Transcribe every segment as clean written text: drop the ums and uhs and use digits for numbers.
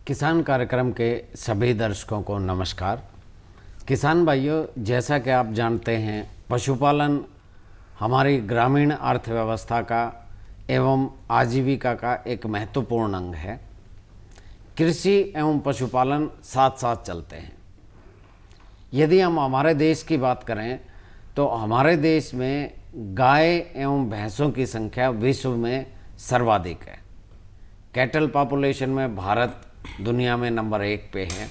किसान कार्यक्रम के सभी दर्शकों को नमस्कार। किसान भाइयों, जैसा कि आप जानते हैं, पशुपालन हमारी ग्रामीण अर्थव्यवस्था का एवं आजीविका का एक महत्वपूर्ण अंग है। कृषि एवं पशुपालन साथ साथ चलते हैं। यदि हम हमारे देश की बात करें तो हमारे देश में गाय एवं भैंसों की संख्या विश्व में सर्वाधिक है। कैटल पॉपुलेशन में भारत दुनिया में नंबर 1 पे है।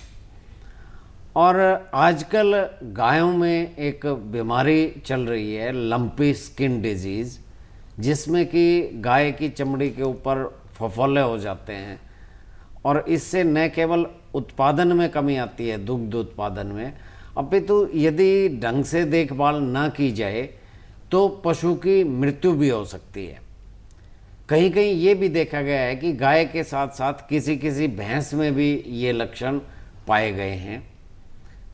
और आजकल गायों में एक बीमारी चल रही है, लंपी स्किन डिजीज़, जिसमें कि गाय की चमड़ी के ऊपर फफोले हो जाते हैं और इससे न केवल उत्पादन में कमी आती है, दुग्ध उत्पादन में, अपितु यदि ढंग से देखभाल न की जाए तो पशु की मृत्यु भी हो सकती है। कहीं कहीं ये भी देखा गया है कि गाय के साथ साथ किसी किसी भैंस में भी ये लक्षण पाए गए हैं।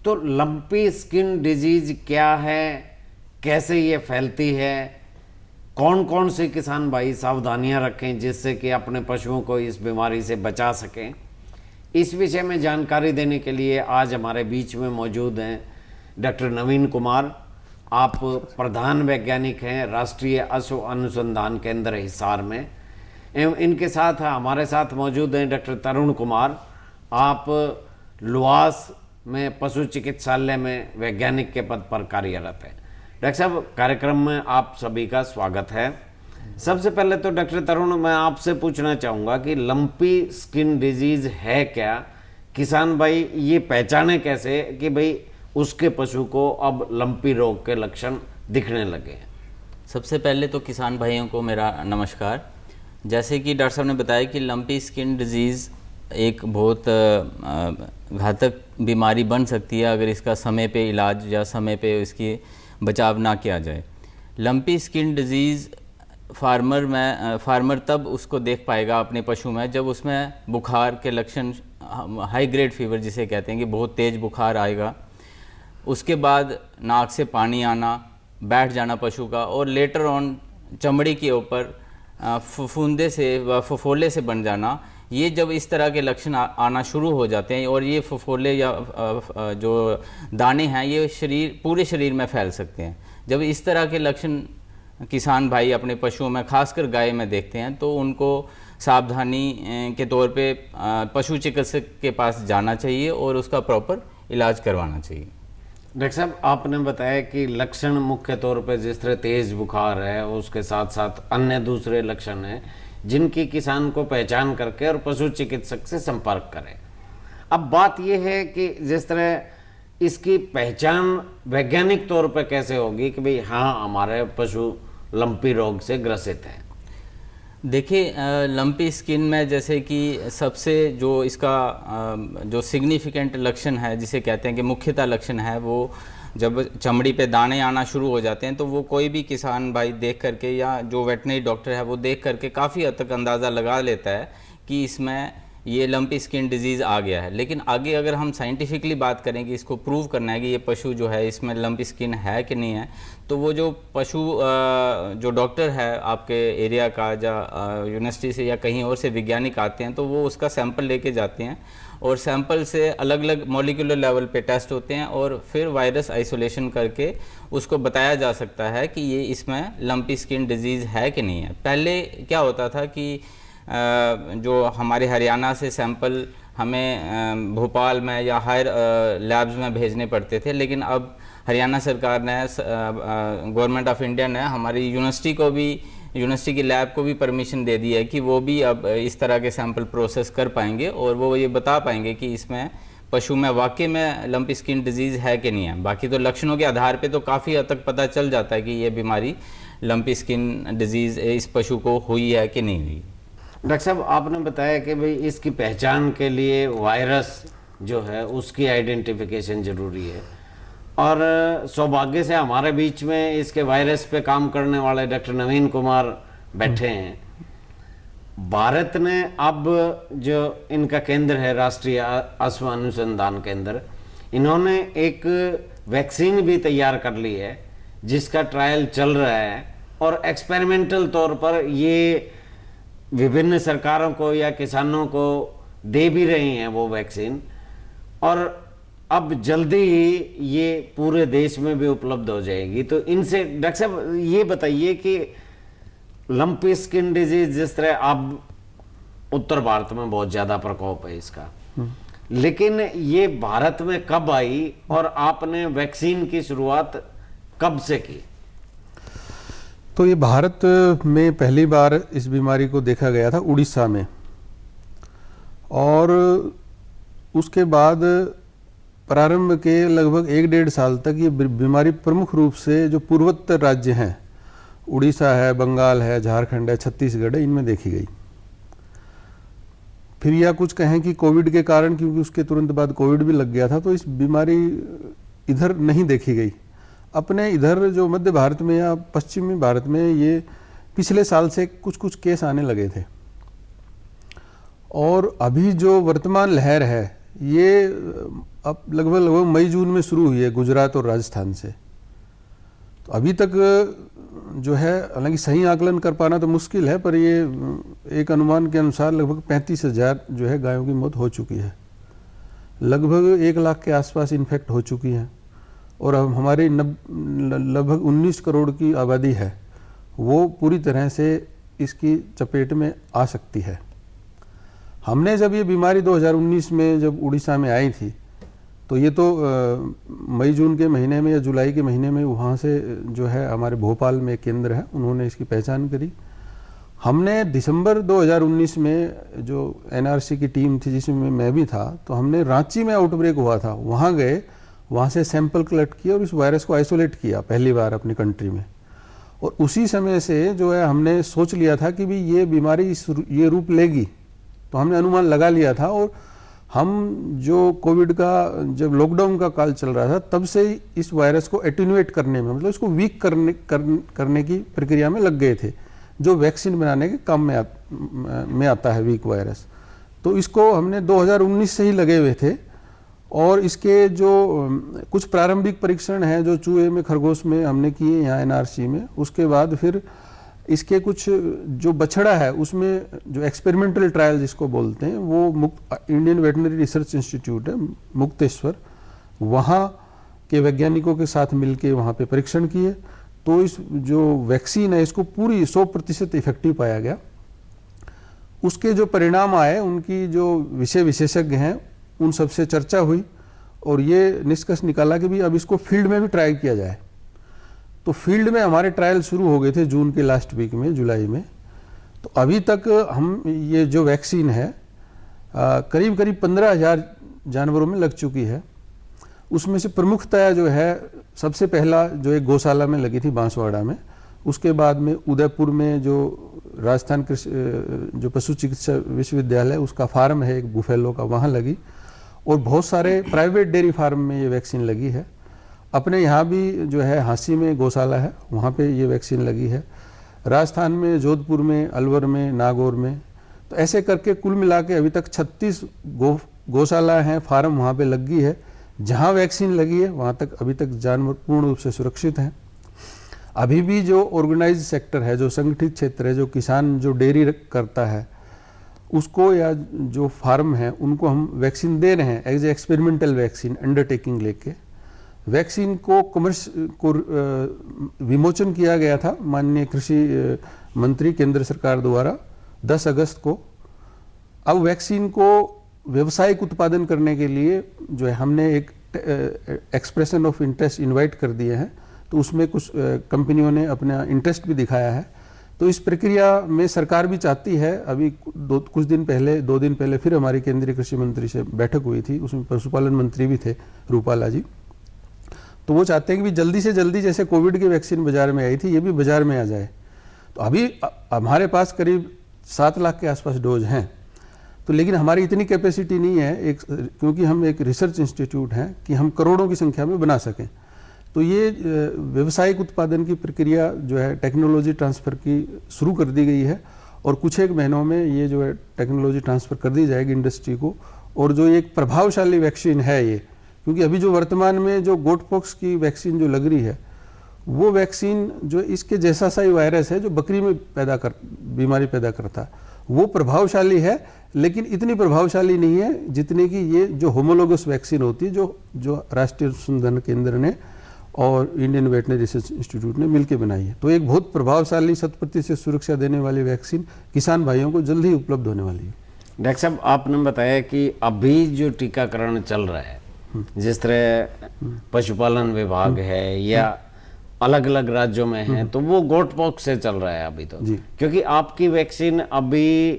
तो लंपी स्किन डिजीज क्या है, कैसे ये फैलती है, कौन कौन से किसान भाई सावधानियां रखें जिससे कि अपने पशुओं को इस बीमारी से बचा सकें, इस विषय में जानकारी देने के लिए आज हमारे बीच में मौजूद हैं डॉक्टर नवीन कुमार। आप प्रधान वैज्ञानिक हैं राष्ट्रीय अश्व अनुसंधान केंद्र हिसार में, एवं इनके साथ हमारे साथ मौजूद हैं डॉक्टर तरुण कुमार। आप लुआस में पशु चिकित्सालय में वैज्ञानिक के पद पर कार्यरत हैं। डॉक्टर साहब, कार्यक्रम में आप सभी का स्वागत है। सबसे पहले तो डॉक्टर तरुण, मैं आपसे पूछना चाहूँगा कि लंपी स्किन डिजीज़ है क्या? किसान भाई ये पहचाने कैसे कि भाई उसके पशु को अब लंपी रोग के लक्षण दिखने लगे हैं? सबसे पहले तो किसान भाइयों को मेरा नमस्कार। जैसे कि डॉक्टर साहब ने बताया कि लंपी स्किन डिजीज़ एक बहुत घातक बीमारी बन सकती है अगर इसका समय पे इलाज या समय पे इसकी बचाव ना किया जाए। लंपी स्किन डिजीज़ फार्मर तब उसको देख पाएगा अपने पशु में जब उसमें बुखार के लक्षण, हाई ग्रेड फीवर जिसे कहते हैं, कि बहुत तेज़ बुखार आएगा, उसके बाद नाक से पानी आना, बैठ जाना पशु का, और लेटर ऑन चमड़ी के ऊपर फफूंदे से व फफोले से बन जाना। ये जब इस तरह के लक्षण आना शुरू हो जाते हैं, और ये फफोले या जो दाने हैं ये पूरे शरीर में फैल सकते हैं। जब इस तरह के लक्षण किसान भाई अपने पशुओं में, खासकर गाय में देखते हैं, तो उनको सावधानी के तौर पे पशु चिकित्सक के पास जाना चाहिए और उसका प्रॉपर इलाज करवाना चाहिए। डॉक्टर साहब, आपने बताया कि लक्षण मुख्य तौर पे जिस तरह तेज बुखार है, उसके साथ साथ अन्य दूसरे लक्षण हैं जिनकी किसान को पहचान करके और पशु चिकित्सक से संपर्क करें। अब बात यह है कि जिस तरह इसकी पहचान वैज्ञानिक तौर पे कैसे होगी कि भाई हाँ, हमारे पशु लंपी रोग से ग्रसित हैं? देखिए, लंपी स्किन में जैसे कि सबसे जो इसका जो सिग्निफिकेंट लक्षण है, जिसे कहते हैं कि मुख्यतः लक्षण है, वो जब चमड़ी पे दाने आना शुरू हो जाते हैं तो वो कोई भी किसान भाई देख करके या जो वेटनरी डॉक्टर है वो देख करके काफ़ी हद तक अंदाज़ा लगा लेता है कि इसमें ये लंपी स्किन डिजीज़ आ गया है। लेकिन आगे अगर हम साइंटिफिकली बात करें कि इसको प्रूव करना है कि ये पशु जो है इसमें लंपी स्किन है कि नहीं है, तो वो जो पशु जो डॉक्टर है आपके एरिया का या यूनिवर्सिटी से या कहीं और से वैज्ञानिक आते हैं, तो वो उसका सैंपल लेके जाते हैं और सैंपल से अलग अलग मॉलिक्यूलर लेवल पे टेस्ट होते हैं और फिर वायरस आइसोलेशन करके उसको बताया जा सकता है कि ये इसमें लंपी स्किन डिजीज़ है कि नहीं है। पहले क्या होता था कि जो हमारे हरियाणा से सैंपल हमें भोपाल में या हायर लैब्स में भेजने पड़ते थे, लेकिन अब हरियाणा सरकार ने, गवर्नमेंट ऑफ इंडिया ने हमारी यूनिवर्सिटी की लैब को भी परमिशन दे दी है कि वो भी अब इस तरह के सैंपल प्रोसेस कर पाएंगे और वो ये बता पाएंगे कि इसमें पशु में वाकई में लंपी स्किन डिजीज़ है कि नहीं है। बाकी तो लक्षणों के आधार पे तो काफ़ी हद तक पता चल जाता है कि ये बीमारी लंपी स्किन डिजीज़ इस पशु को हुई है कि नहीं हुई। डॉक्टर साहब, आपने बताया कि भाई इसकी पहचान के लिए वायरस जो है उसकी आइडेंटिफिकेशन ज़रूरी है, और सौभाग्य से हमारे बीच में इसके वायरस पे काम करने वाले डॉक्टर नवीन कुमार बैठे हैं। भारत ने अब जो इनका केंद्र है राष्ट्रीय अश्व अनुसंधान केंद्र, इन्होंने एक वैक्सीन भी तैयार कर ली है जिसका ट्रायल चल रहा है, और एक्सपेरिमेंटल तौर पर ये विभिन्न सरकारों को या किसानों को दे भी रहे हैं वो वैक्सीन, और अब जल्दी ही ये पूरे देश में भी उपलब्ध हो जाएगी। तो इनसे डॉक्टर साहब ये बताइए कि लंपी स्किन डिजीज, जिस तरह अब उत्तर भारत में बहुत ज्यादा प्रकोप है इसका, लेकिन ये भारत में कब आई और आपने वैक्सीन की शुरुआत कब से की? तो ये भारत में पहली बार इस बीमारी को देखा गया था उड़ीसा में, और उसके बाद प्रारंभ के लगभग 1-1.5 साल तक ये बीमारी प्रमुख रूप से जो पूर्वोत्तर राज्य हैं, उड़ीसा है, बंगाल है, झारखंड है, छत्तीसगढ़ है, इनमें देखी गई। फिर या कुछ कहें कि कोविड के कारण, क्योंकि उसके तुरंत बाद कोविड भी लग गया था, तो इस बीमारी इधर नहीं देखी गई। अपने इधर जो मध्य भारत में या पश्चिमी भारत में ये पिछले साल से कुछ कुछ केस आने लगे थे, और अभी जो वर्तमान लहर है ये अब लगभग मई जून में शुरू हुई है गुजरात और राजस्थान से। तो अभी तक जो है, हालांकि सही आकलन कर पाना तो मुश्किल है, पर ये एक अनुमान के अनुसार लगभग 35,000 जो है गायों की मौत हो चुकी है, लगभग 1 लाख के आसपास इन्फेक्ट हो चुकी हैं, और अब हमारी लगभग 19 करोड़ की आबादी है, वो पूरी तरह से इसकी चपेट में आ सकती है। हमने जब ये बीमारी 2019 में जब उड़ीसा में आई थी, तो ये तो मई जून के महीने में या जुलाई के महीने में वहाँ से जो है हमारे भोपाल में केंद्र है, उन्होंने इसकी पहचान करी। हमने दिसंबर 2019 में जो एनआरसी की टीम थी जिसमें मैं भी था, तो हमने रांची में आउटब्रेक हुआ था, वहाँ गए, वहाँ से सैंपल कलेक्ट किया और इस वायरस को आइसोलेट किया पहली बार अपनी कंट्री में। और उसी समय से जो है हमने सोच लिया था कि भी ये बीमारी ये रूप लेगी, तो हमने अनुमान लगा लिया था। और हम जो कोविड का जब लॉकडाउन का काल चल रहा था, तब से ही इस वायरस को एटेन्यूएट करने में, मतलब इसको वीक करने की प्रक्रिया में लग गए थे, जो वैक्सीन बनाने के काम में आता है वीक वायरस। तो इसको हमने 2019 से ही लगे हुए थे, और इसके जो कुछ प्रारंभिक परीक्षण हैं जो चूहे में, खरगोश में हमने किए यहाँ एनआरसी में। उसके बाद फिर इसके कुछ जो बछड़ा है उसमें जो एक्सपेरिमेंटल ट्रायल जिसको बोलते हैं, वो इंडियन वेटनरी रिसर्च इंस्टीट्यूट है मुक्तेश्वर, वहाँ के वैज्ञानिकों के साथ मिलके वहाँ पे परीक्षण किए। तो इस जो वैक्सीन है इसको पूरी 100% इफेक्टिव पाया गया। उसके जो परिणाम आए, उनकी जो विषय विशेषज्ञ हैं उन सबसे चर्चा हुई, और ये निष्कर्ष निकाला कि भी अब इसको फील्ड में भी ट्राई किया जाए। तो फील्ड में हमारे ट्रायल शुरू हो गए थे जून के लास्ट वीक में, जुलाई में। तो अभी तक हम ये जो वैक्सीन है करीब 15,000 जानवरों में लग चुकी है। उसमें से प्रमुखतया जो है, सबसे पहला जो एक गौशाला में लगी थी बांसवाड़ा में, उसके बाद में उदयपुर में जो राजस्थान कृषि जो पशु चिकित्सा विश्वविद्यालय उसका फार्म है एक बुफेलो का, वहाँ लगी, और बहुत सारे प्राइवेट डेयरी फार्म में ये वैक्सीन लगी है। अपने यहाँ भी जो है हांसी में गौशाला है, वहाँ पे ये वैक्सीन लगी है। राजस्थान में जोधपुर में, अलवर में, नागौर में, तो ऐसे करके कुल मिला के अभी तक 36 गौशाला हैं, फार्म वहाँ पे लगी है। जहाँ वैक्सीन लगी है वहाँ तक अभी तक जानवर पूर्ण रूप से सुरक्षित हैं। अभी भी जो ऑर्गेनाइज सेक्टर है, जो संगठित क्षेत्र है, जो किसान जो डेयरी करता है उसको, या जो फार्म है उनको हम वैक्सीन दे रहे हैं as a experimental vaccine undertaking लेके। वैक्सीन को विमोचन किया गया था माननीय कृषि मंत्री केंद्र सरकार द्वारा 10 अगस्त को। अब वैक्सीन को व्यावसायिक उत्पादन करने के लिए जो है हमने एक एक्सप्रेशन ऑफ इंटरेस्ट इनवाइट कर दिए हैं, तो उसमें कुछ कंपनियों ने अपना इंटरेस्ट भी दिखाया है। तो इस प्रक्रिया में सरकार भी चाहती है, अभी कुछ दिन पहले, 2 दिन पहले फिर हमारी केंद्रीय कृषि मंत्री से बैठक हुई थी, उसमें पशुपालन मंत्री भी थे रूपाला जी। तो वो चाहते हैं कि जल्दी से जल्दी, जैसे कोविड की वैक्सीन बाजार में आई थी, ये भी बाजार में आ जाए। तो अभी हमारे पास करीब 7 लाख के आसपास डोज हैं, तो लेकिन हमारी इतनी कैपेसिटी नहीं है क्योंकि हम एक रिसर्च इंस्टीट्यूट हैं कि हम करोड़ों की संख्या में बना सकें। तो ये व्यावसायिक उत्पादन की प्रक्रिया जो है टेक्नोलॉजी ट्रांसफ़र की शुरू कर दी गई है, और कुछ एक महीनों में ये जो है टेक्नोलॉजी ट्रांसफ़र कर दी जाएगी इंडस्ट्री को। और जो एक प्रभावशाली वैक्सीन है ये, क्योंकि अभी जो वर्तमान में जो गोटपॉक्स की वैक्सीन जो लग रही है, वो वैक्सीन जो इसके जैसा सा ही वायरस है जो बकरी में बीमारी पैदा करता है, वो प्रभावशाली है, लेकिन इतनी प्रभावशाली नहीं है जितने कि ये जो होमोलोगस वैक्सीन होती है जो राष्ट्रीय अनुसंधान केंद्र ने और इंडियन वेटनरी रिसर्च इंस्टीट्यूट ने मिलकर बनाई है। तो एक बहुत प्रभावशाली 100% सुरक्षा देने वाली वैक्सीन किसान भाइयों को जल्द ही उपलब्ध होने वाली है। डॉक्टर साहब, आपने बताया कि अभी जो टीकाकरण चल रहा है, जिस तरह पशुपालन विभाग है या अलग अलग राज्यों में है, तो वो गोट पॉक्स से चल रहा है अभी तो, क्योंकि आपकी वैक्सीन अभी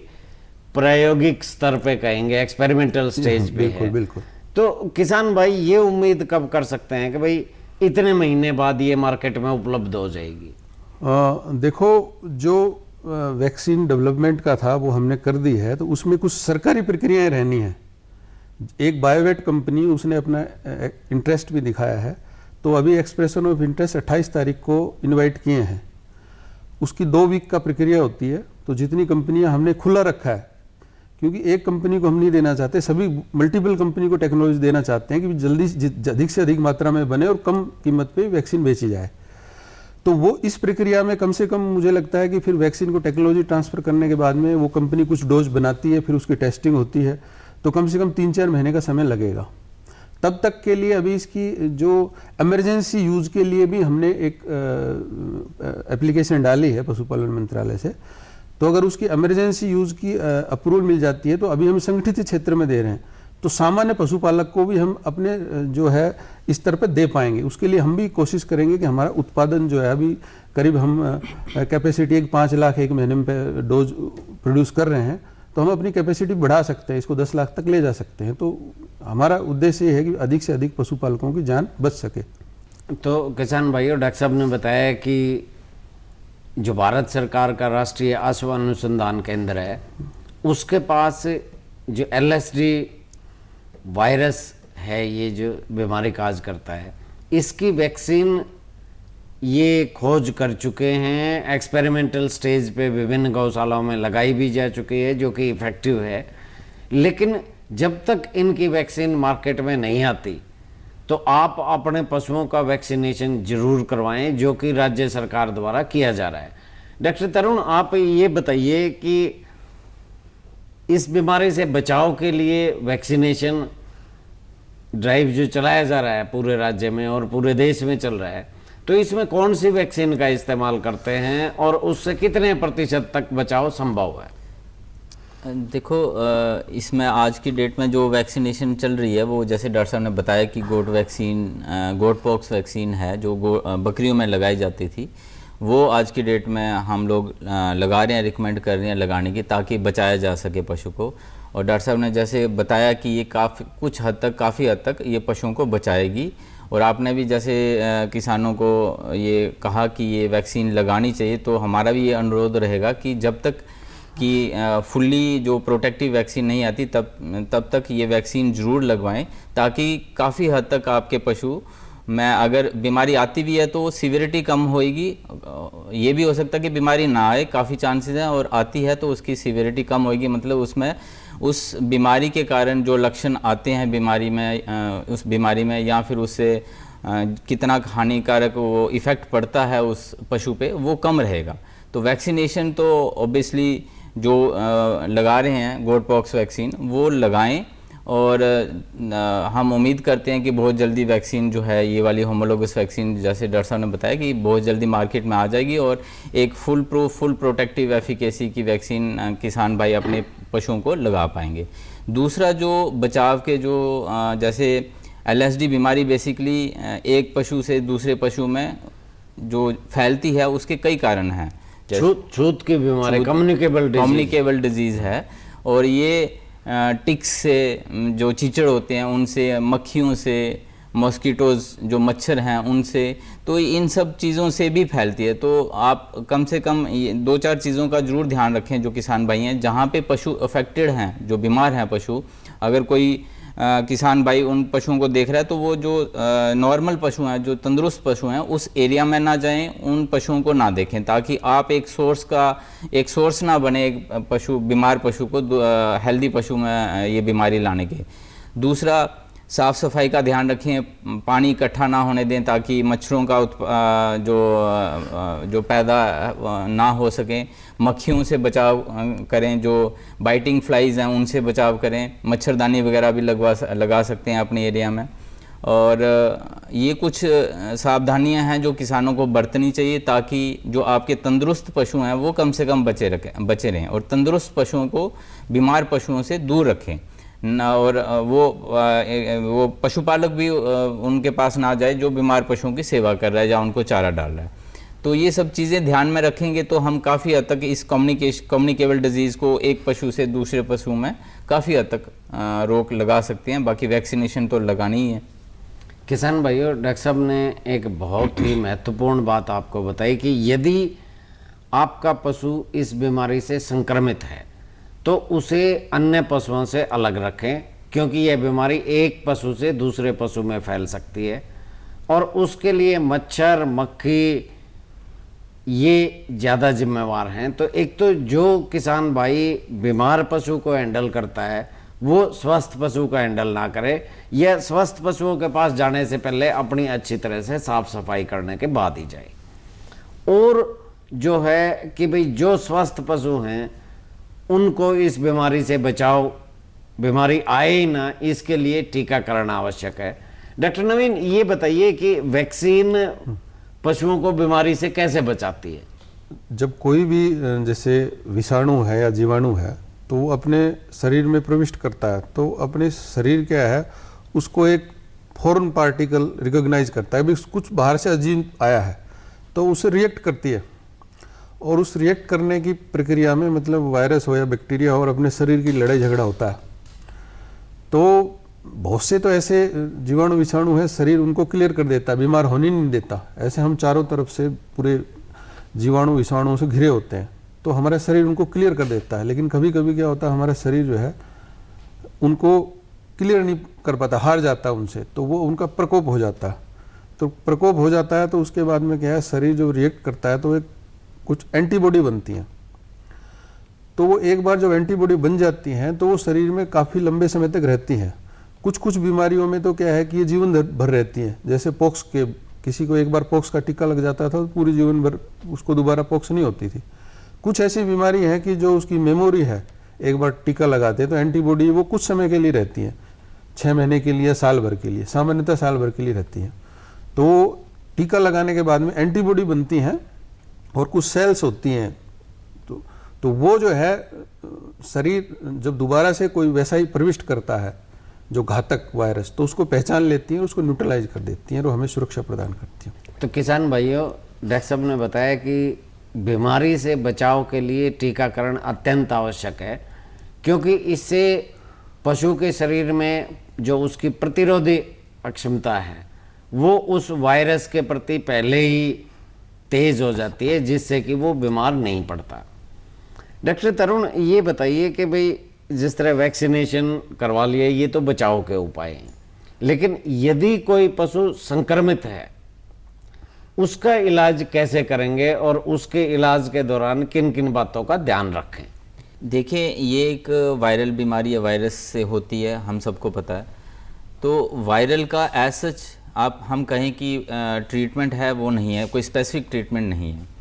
प्रायोगिक स्तर पे कहेंगे, एक्सपेरिमेंटल स्टेज पे है। बिल्कुल। तो किसान भाई ये उम्मीद कब कर सकते हैं कि भाई इतने महीने बाद ये मार्केट में उपलब्ध हो जाएगी? देखो, जो वैक्सीन डेवलपमेंट का था वो हमने कर दी है, तो उसमें कुछ सरकारी प्रक्रियाएं रहनी है। एक बायोवेट कंपनी, उसने अपना इंटरेस्ट भी दिखाया है, तो अभी एक्सप्रेशन ऑफ इंटरेस्ट 28 तारीख को इनवाइट किए हैं। उसकी 2 वीक का प्रक्रिया होती है। तो जितनी कंपनियां हमने खुला रखा है, क्योंकि एक कंपनी को हम नहीं देना चाहते, सभी मल्टीपल कंपनी को टेक्नोलॉजी देना चाहते हैं कि जल्दी अधिक से अधिक मात्रा में बने और कम कीमत पे वैक्सीन बेची जाए। तो वो इस प्रक्रिया में कम से कम मुझे लगता है कि फिर वैक्सीन को टेक्नोलॉजी ट्रांसफर करने के बाद में वो कंपनी कुछ डोज बनाती है, फिर उसकी टेस्टिंग होती है, तो कम से कम 3-4 महीने का समय लगेगा। तब तक के लिए अभी इसकी जो इमरजेंसी यूज के लिए भी हमने एक एप्लीकेशन डाली है पशुपालन मंत्रालय से। तो अगर उसकी इमरजेंसी यूज की अप्रूवल मिल जाती है, तो अभी हम संगठित क्षेत्र में दे रहे हैं, तो सामान्य पशुपालक को भी हम अपने जो है स्तर पर दे पाएंगे। उसके लिए हम भी कोशिश करेंगे कि हमारा उत्पादन जो है, अभी करीब हम कैपेसिटी 5 लाख एक महीने में डोज प्रोड्यूस कर रहे हैं, तो हम अपनी कैपेसिटी बढ़ा सकते हैं, इसको 10 लाख तक ले जा सकते हैं। तो हमारा उद्देश्य ये है कि अधिक से अधिक पशुपालकों की जान बच सके। तो किसान भाइयों, डॉक्टर साहब ने बताया कि जो भारत सरकार का राष्ट्रीय अश्व अनुसंधान केंद्र है, उसके पास जो LSD वायरस है, ये जो बीमारी काज करता है, इसकी वैक्सीन ये खोज कर चुके हैं, एक्सपेरिमेंटल स्टेज पे विभिन्न गौशालाओं में लगाई भी जा चुकी है, जो कि इफेक्टिव है। लेकिन जब तक इनकी वैक्सीन मार्केट में नहीं आती, तो आप अपने पशुओं का वैक्सीनेशन जरूर करवाएं, जो कि राज्य सरकार द्वारा किया जा रहा है। डॉक्टर तरुण, आप ये बताइए कि इस बीमारी से बचाव के लिए वैक्सीनेशन ड्राइव जो चलाया जा रहा है पूरे राज्य में और पूरे देश में चल रहा है, तो इसमें कौन सी वैक्सीन का इस्तेमाल करते हैं और उससे कितने प्रतिशत तक बचाव संभव है? देखो, इसमें आज की डेट में जो वैक्सीनेशन चल रही है, वो जैसे डॉक्टर साहब ने बताया कि गोट वैक्सीन, गोट पॉक्स वैक्सीन है जो बकरियों में लगाई जाती थी, वो आज की डेट में हम लोग लगा रहे हैं, रिकमेंड कर रहे हैं लगाने की, ताकि बचाया जा सके पशु को। और डॉक्टर साहब ने जैसे बताया कि ये काफ़ी हद तक ये पशुओं को बचाएगी। और आपने भी जैसे किसानों को ये कहा कि ये वैक्सीन लगानी चाहिए, तो हमारा भी ये अनुरोध रहेगा कि जब तक कि फुल्ली जो प्रोटेक्टिव वैक्सीन नहीं आती, तब तक ये वैक्सीन ज़रूर लगवाएं, ताकि काफ़ी हद तक आपके पशु में अगर बीमारी आती भी है तो सीवियरिटी कम होएगी। ये भी हो सकता है कि बीमारी ना आए, काफ़ी चांसेस हैं, और आती है तो उसकी सीवियरिटी कम होएगी। मतलब उसमें उस बीमारी के कारण जो लक्षण आते हैं बीमारी में, उस बीमारी में, या फिर उससे कितना हानिकारक वो इफ़ेक्ट पड़ता है उस पशु पे, वो कम रहेगा। तो वैक्सीनेशन तो ऑब्वियसली जो लगा रहे हैं गोट पॉक्स वैक्सीन, वो लगाएं। और हम उम्मीद करते हैं कि बहुत जल्दी वैक्सीन जो है, ये वाली होमोलोगस वैक्सीन, जैसे डॉक्टर साहब ने बताया कि बहुत जल्दी मार्केट में आ जाएगी, और एक फुल प्रोटेक्टिव एफिकेसी की वैक्सीन किसान भाई अपने पशुओं को लगा पाएंगे। दूसरा जो बचाव के जो जैसे LSD बीमारी बेसिकली एक पशु से दूसरे पशु में जो फैलती है, उसके कई कारण हैं। छूत की बीमारी, कम्युनिकेबल डिजीज़ है, और ये टिक्स से, जो चीचड़ होते हैं उनसे, मक्खियों से, मॉस्किटोज़ जो मच्छर हैं उनसे, तो इन सब चीज़ों से भी फैलती है। तो आप कम से कम 2-4 चीज़ों का ज़रूर ध्यान रखें जो किसान भाई हैं, जहाँ पे पशु अफेक्टेड हैं, जो बीमार हैं पशु। अगर कोई किसान भाई उन पशुओं को देख रहा है, तो वो जो नॉर्मल पशु हैं, जो तंदुरुस्त पशु हैं, उस एरिया में ना जाएं, उन पशुओं को ना देखें, ताकि आप एक सोर्स ना बने एक बीमार पशु को हेल्दी पशु में ये बीमारी लाने के। दूसरा, साफ़ सफाई का ध्यान रखें, पानी इकट्ठा ना होने दें ताकि मच्छरों का जो पैदा ना हो सकें। मक्खियों से बचाव करें, जो बाइटिंग फ्लाइज हैं उनसे बचाव करें। मच्छरदानी वगैरह भी लगा सकते हैं अपने एरिया में। और ये कुछ सावधानियां हैं जो किसानों को बरतनी चाहिए ताकि जो आपके तंदुरुस्त पशु हैं वो कम से कम बचे रहें, और तंदुरुस्त पशुओं को बीमार पशुओं से दूर रखें और वो पशुपालक भी उनके पास ना जाए जो बीमार पशुओं की सेवा कर रहा है या उनको चारा डाल रहा है। तो ये सब चीज़ें ध्यान में रखेंगे तो हम काफ़ी हद तक इस कम्युनिकेबल डिजीज़ को एक पशु से दूसरे पशु में काफ़ी हद तक रोक लगा सकते हैं। बाकी वैक्सीनेशन तो लगानी ही है। किसान भाइयों, डॉक्टर साहब ने एक बहुत ही महत्वपूर्ण बात आपको बताई कि यदि आपका पशु इस बीमारी से संक्रमित है तो उसे अन्य पशुओं से अलग रखें, क्योंकि यह बीमारी एक पशु से दूसरे पशु में फैल सकती है और उसके लिए मच्छर मक्खी ये ज़्यादा जिम्मेवार हैं। तो एक तो जो किसान भाई बीमार पशु को हैंडल करता है वो स्वस्थ पशु का हैंडल ना करे, या स्वस्थ पशुओं के पास जाने से पहले अपनी अच्छी तरह से साफ सफाई करने के बाद ही जाए। और जो है कि भाई जो स्वस्थ पशु हैं उनको इस बीमारी से बचाव, बीमारी आए ही ना, इसके लिए टीकाकरण आवश्यक है। डॉक्टर नवीन, ये बताइए कि वैक्सीन पशुओं को बीमारी से कैसे बचाती है? जब कोई भी जैसे विषाणु है या जीवाणु है तो वो अपने शरीर में प्रविष्ट करता है, तो अपने शरीर क्या है उसको एक फॉरेन पार्टिकल रिकॉग्नाइज करता है, भी कुछ बाहर से अजीब आया है तो उसे रिएक्ट करती है। और उस रिएक्ट करने की प्रक्रिया में मतलब वायरस हो या बैक्टीरिया हो और अपने शरीर की लड़ाई झगड़ा होता है। तो बहुत से तो ऐसे जीवाणु विषाणु है शरीर उनको क्लियर कर देता है, बीमार होने नहीं देता। ऐसे हम चारों तरफ से पूरे जीवाणु विषाणुओं से घिरे होते हैं तो हमारा शरीर उनको क्लियर कर देता है। लेकिन कभी कभी क्या होता है, हमारा शरीर जो है उनको क्लियर नहीं कर पाता, हार जाता है उनसे, तो वो उनका प्रकोप हो जाता है। तो प्रकोप हो जाता है तो उसके बाद में क्या है, शरीर जो रिएक्ट करता है तो एक कुछ एंटीबॉडी बनती हैं। तो वो एक बार जब एंटीबॉडी बन जाती हैं तो वो शरीर में काफ़ी लंबे समय तक रहती हैं। कुछ कुछ बीमारियों में तो क्या है कि ये जीवन भर रहती हैं। जैसे पॉक्स के, किसी को एक बार पॉक्स का टीका लग जाता था तो पूरी जीवन भर उसको दोबारा पॉक्स नहीं होती थी। कुछ ऐसी बीमारी हैं कि जो उसकी मेमोरी है, एक बार टीका लगाते हैं तो एंटीबॉडी वो कुछ समय के लिए रहती हैं, 6 महीने के लिए, साल भर के लिए, सामान्यतः साल भर के लिए रहती हैं। तो टीका लगाने के बाद में एंटीबॉडी बनती हैं और कुछ सेल्स होती हैं। तो वो जो है शरीर जब दोबारा से कोई वैसा ही प्रविष्ट करता है जो घातक वायरस, तो उसको पहचान लेती हैं, उसको न्यूट्रलाइज कर देती हैं और हमें सुरक्षा प्रदान करती हैं। तो किसान भाइयों, डॉक्टर साहब ने बताया कि बीमारी से बचाव के लिए टीकाकरण अत्यंत आवश्यक है, क्योंकि इससे पशु के शरीर में जो उसकी प्रतिरोधी अक्षमता है वो उस वायरस के प्रति पहले ही तेज हो जाती है, जिससे कि वो बीमार नहीं पड़ता। डॉक्टर तरुण, ये बताइए कि भाई जिस तरह वैक्सीनेशन करवा लिया ये तो बचाव के उपाय हैं, लेकिन यदि कोई पशु संक्रमित है उसका इलाज कैसे करेंगे और उसके इलाज के दौरान किन किन बातों का ध्यान रखें? देखिए, ये एक वायरल बीमारी या वायरस से होती है, हम सबको पता है। तो वायरल का एज सच आप हम कहें कि ट्रीटमेंट है वो नहीं है, कोई स्पेसिफिक ट्रीटमेंट नहीं है।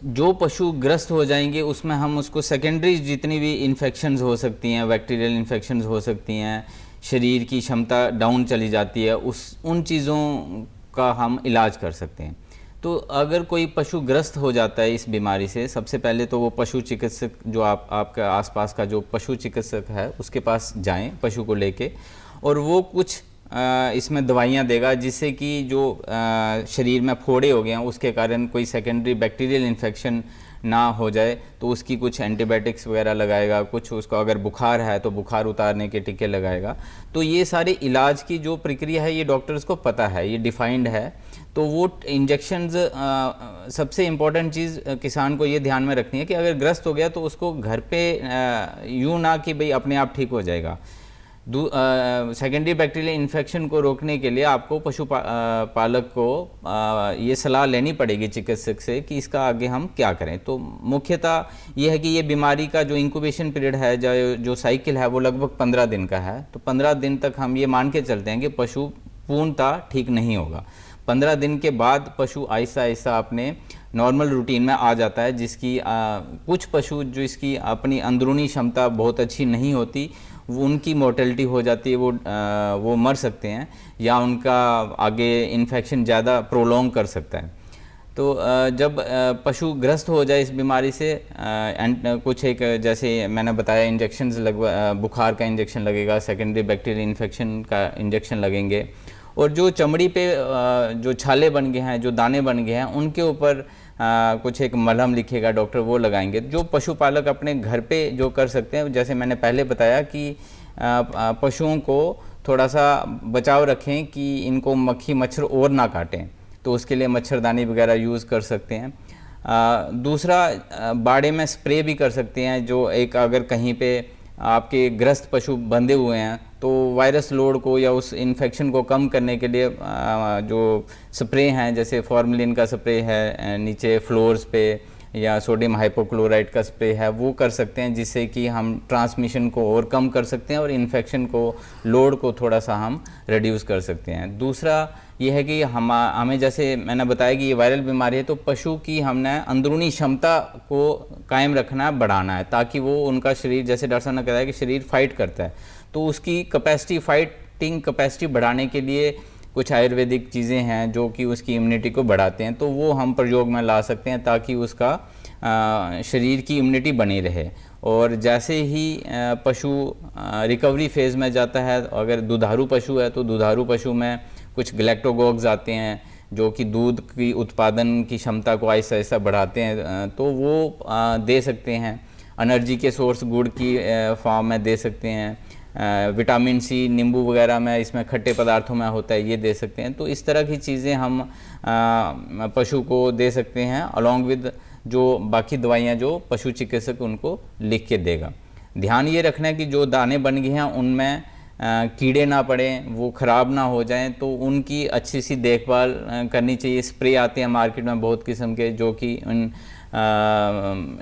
जो पशु ग्रस्त हो जाएंगे उसमें हम उसको सेकेंडरी जितनी भी इन्फेक्शंस हो सकती हैं, बैक्टीरियल इन्फेक्शंस हो सकती हैं, शरीर की क्षमता डाउन चली जाती है, उन चीज़ों का हम इलाज कर सकते हैं। तो अगर कोई पशु ग्रस्त हो जाता है इस बीमारी से, सबसे पहले तो वो पशु चिकित्सक जो आपके आसपास का जो पशु चिकित्सक है उसके पास जाएं पशु को लेके, और वो कुछ इसमें दवाइयाँ देगा जिससे कि जो शरीर में फोड़े हो गए हैं उसके कारण कोई सेकेंडरी बैक्टीरियल इन्फेक्शन ना हो जाए, तो उसकी कुछ एंटीबायोटिक्स वगैरह लगाएगा, कुछ उसको अगर बुखार है तो बुखार उतारने के टीके लगाएगा। तो ये सारे इलाज की जो प्रक्रिया है ये डॉक्टर्स को पता है, ये डिफाइंड है। तो वो इंजेक्शंस, सबसे इम्पॉर्टेंट चीज़ किसान को ये ध्यान में रखनी है कि अगर ग्रस्त हो गया तो उसको घर पे यूँ ना कि भाई अपने आप ठीक हो जाएगा। सेकेंडरी बैक्टीरियल इन्फेक्शन को रोकने के लिए आपको पालक को ये सलाह लेनी पड़ेगी चिकित्सक से कि इसका आगे हम क्या करें। तो मुख्यतः ये है कि ये बीमारी का जो इंक्यूबेशन पीरियड है, जो साइकिल है, वो लगभग 15 दिन का है। तो 15 दिन तक हम ये मान के चलते हैं कि पशु पूर्णतः ठीक नहीं होगा। 15 दिन के बाद पशु आहिस्ता आहिस्ता अपने नॉर्मल रूटीन में आ जाता है, जिसकी कुछ पशु जो इसकी अपनी अंदरूनी क्षमता बहुत अच्छी नहीं होती, वो उनकी मोर्टेलिटी हो जाती है, वो मर सकते हैं या उनका आगे इन्फेक्शन ज़्यादा प्रोलॉन्ग कर सकता है। तो जब पशु ग्रस्त हो जाए इस बीमारी से, कुछ एक जैसे मैंने बताया इंजेक्शंस बुखार का इंजेक्शन लगेगा, सेकेंडरी बैक्टीरियल इन्फेक्शन का इंजेक्शन लगेंगे, और जो चमड़ी पे जो छाले बन गए हैं, जो दाने बन गए हैं, उनके ऊपर कुछ एक मलहम लिखेगा डॉक्टर, वो लगाएंगे। जो पशुपालक अपने घर पे जो कर सकते हैं, जैसे मैंने पहले बताया कि पशुओं को थोड़ा सा बचाव रखें कि इनको मक्खी मच्छर और ना काटें, तो उसके लिए मच्छरदानी वगैरह यूज़ कर सकते हैं। दूसरा, बाड़े में स्प्रे भी कर सकते हैं। जो एक अगर कहीं पे आपके ग्रस्त पशु बंधे हुए हैं तो वायरस लोड को या उस इन्फेक्शन को कम करने के लिए जो स्प्रे हैं, जैसे फॉर्मेलिन का स्प्रे है नीचे फ्लोर्स पे, या सोडियम हाइपोक्लोराइड का स्प्रे है, वो कर सकते हैं, जिससे कि हम ट्रांसमिशन को और कम कर सकते हैं और इन्फेक्शन को, लोड को थोड़ा सा हम रिड्यूस कर सकते हैं। दूसरा ये है कि हमें जैसे मैंने बताया कि ये वायरल बीमारी है, तो पशु की हमने अंदरूनी क्षमता को कायम रखना है, बढ़ाना है, ताकि वो उनका शरीर, जैसे डॉक्टर साहब ने बताया कि शरीर फाइट करता है, तो उसकी कैपेसिटी, फाइटिंग कैपेसिटी बढ़ाने के लिए कुछ आयुर्वेदिक चीज़ें हैं जो कि उसकी इम्यूनिटी को बढ़ाते हैं, तो वो हम प्रयोग में ला सकते हैं ताकि उसका शरीर की इम्यूनिटी बनी रहे। और जैसे ही पशु रिकवरी फेज़ में जाता है, अगर दुधारू पशु है तो दुधारू पशु में कुछ ग्लैक्टोगॉग्स आते हैं जो कि दूध की उत्पादन की क्षमता को आहिस्ता आहिस्ता बढ़ाते हैं, तो वो दे सकते हैं। एनर्जी के सोर्स गुड़ की फॉर्म में दे सकते हैं। विटामिन सी नींबू वगैरह में, इसमें खट्टे पदार्थों में होता है, ये दे सकते हैं। तो इस तरह की चीज़ें हम पशु को दे सकते हैं, अलॉन्ग विद जो बाकी दवाइयाँ जो पशु चिकित्सक उनको लिख के देगा। ध्यान ये रखना है कि जो दाने बन गए हैं उनमें कीड़े ना पड़ें, वो ख़राब ना हो जाएं, तो उनकी अच्छी सी देखभाल करनी चाहिए। स्प्रे आते हैं मार्केट में बहुत किस्म के, जो कि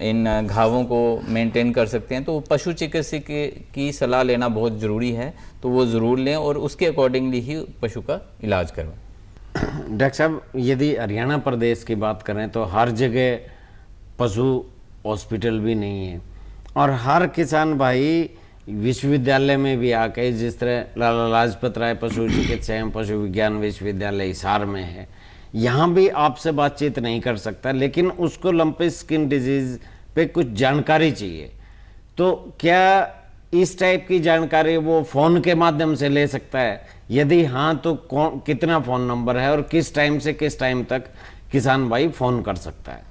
इन घावों को मेंटेन कर सकते हैं। तो पशु चिकित्सक की सलाह लेना बहुत ज़रूरी है, तो वो ज़रूर लें और उसके अकॉर्डिंगली ही पशु का इलाज करवाएं। डॉक्टर साहब, यदि हरियाणा प्रदेश की बात करें तो हर जगह पशु हॉस्पिटल भी नहीं है, और हर किसान भाई विश्वविद्यालय में भी आके, जिस तरह लाला लाजपत राय पशु चिकित्सा एवं पशु विज्ञान विश्वविद्यालय हिसार में है, यहाँ भी आपसे बातचीत नहीं कर सकता, लेकिन उसको लंपी स्किन डिजीज पे कुछ जानकारी चाहिए। तो क्या इस टाइप की जानकारी वो फ़ोन के माध्यम से ले सकता है? यदि हाँ, तो कितना फ़ोन नंबर है और किस टाइम से किस टाइम तक किसान भाई फ़ोन कर सकता है?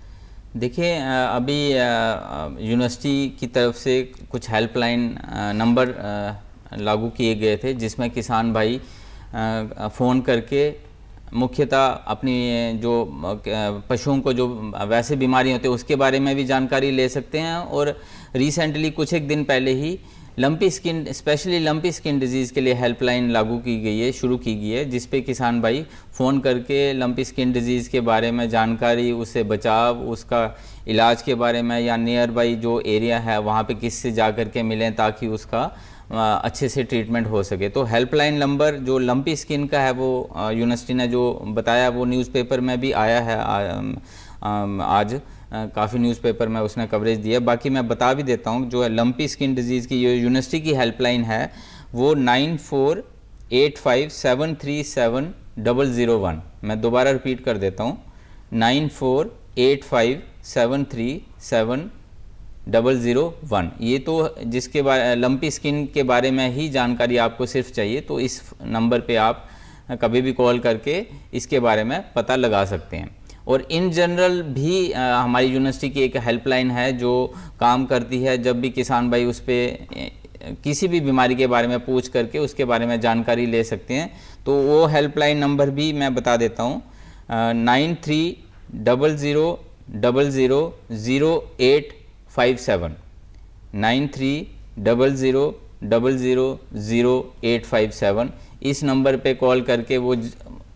देखिए, अभी यूनिवर्सिटी की तरफ से कुछ हेल्पलाइन नंबर लागू किए गए थे, जिसमें किसान भाई फ़ोन करके मुख्यतः अपनी जो पशुओं को जो वैसे बीमारी होती है उसके बारे में भी जानकारी ले सकते हैं। और रिसेंटली कुछ एक दिन पहले ही lumpy skin, specially lumpy skin disease के लिए हेल्पलाइन लागू की गई है, शुरू की गई है, जिस पे किसान भाई फ़ोन करके लंपी स्किन डिजीज़ के बारे में जानकारी, उससे बचाव, उसका इलाज के बारे में, या नियर बाई जो एरिया है वहाँ पे किससे जा कर के मिलें ताकि उसका अच्छे से ट्रीटमेंट हो सके। तो हेल्पलाइन नंबर जो लंपी स्किन का है, वो यूनिवर्सिटी ने जो बताया वो न्यूज़पेपर में भी आया है, आज काफ़ी न्यूज़पेपर में उसने कवरेज दिया। बाकी मैं बता भी देता हूँ, जो लंपी स्किन डिजीज़ की यूनिवर्सिटी की हेल्पलाइन है वो 9485737001। मैं दोबारा रिपीट कर देता हूँ, 9485737001। ये तो जिसके बारे लंपी स्किन के बारे में ही जानकारी आपको सिर्फ चाहिए, तो इस नंबर पे आप कभी भी कॉल करके इसके बारे में पता लगा सकते हैं। और इन जनरल भी हमारी यूनिवर्सिटी की एक हेल्पलाइन है जो काम करती है। जब भी किसान भाई उस पर किसी भी बीमारी के बारे में पूछ करके उसके बारे में जानकारी ले सकते हैं, तो वो हेल्पलाइन नंबर भी मैं बता देता हूँ, 9300000857, 9300000857। 000857। इस नंबर पे कॉल करके वो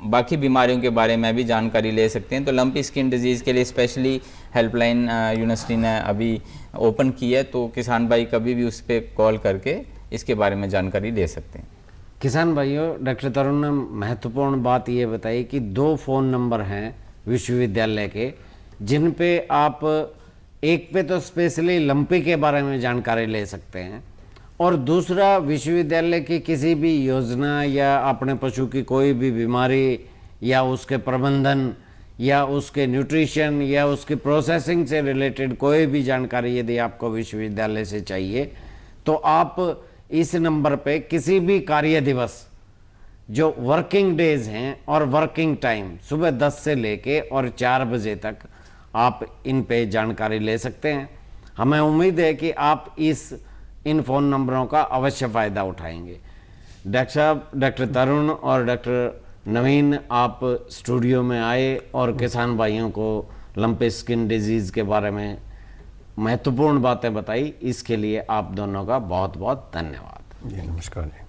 बाकी बीमारियों के बारे में भी जानकारी ले सकते हैं। तो लंपी स्किन डिजीज़ के लिए स्पेशली हेल्पलाइन यूनिवर्सिटी ने अभी ओपन की है, तो किसान भाई कभी भी उस पर कॉल करके इसके बारे में जानकारी ले सकते हैं। किसान भाइयों, डॉक्टर तरुण ने महत्वपूर्ण बात ये बताई कि 2 फ़ोन नंबर हैं विश्वविद्यालय के, जिन पे आप एक पे तो स्पेशली लंपी के बारे में जानकारी ले सकते हैं, और दूसरा विश्वविद्यालय की किसी भी योजना या अपने पशु की कोई भी बीमारी या उसके प्रबंधन या उसके न्यूट्रिशन या उसकी प्रोसेसिंग से रिलेटेड कोई भी जानकारी यदि आपको विश्वविद्यालय से चाहिए तो आप इस नंबर पे किसी भी कार्य दिवस जो वर्किंग डेज हैं और वर्किंग टाइम सुबह 10 से लेके और 4 बजे तक आप इन पे जानकारी ले सकते हैं। हमें उम्मीद है कि आप इन फ़ोन नंबरों का अवश्य फ़ायदा उठाएंगे। डॉक्टर साहब, डॉक्टर तरुण और डॉक्टर नवीन, आप स्टूडियो में आए और किसान भाइयों को लंपी स्किन डिजीज़ के बारे में महत्वपूर्ण बातें बताई, इसके लिए आप दोनों का बहुत बहुत धन्यवाद। जी नमस्कार जी।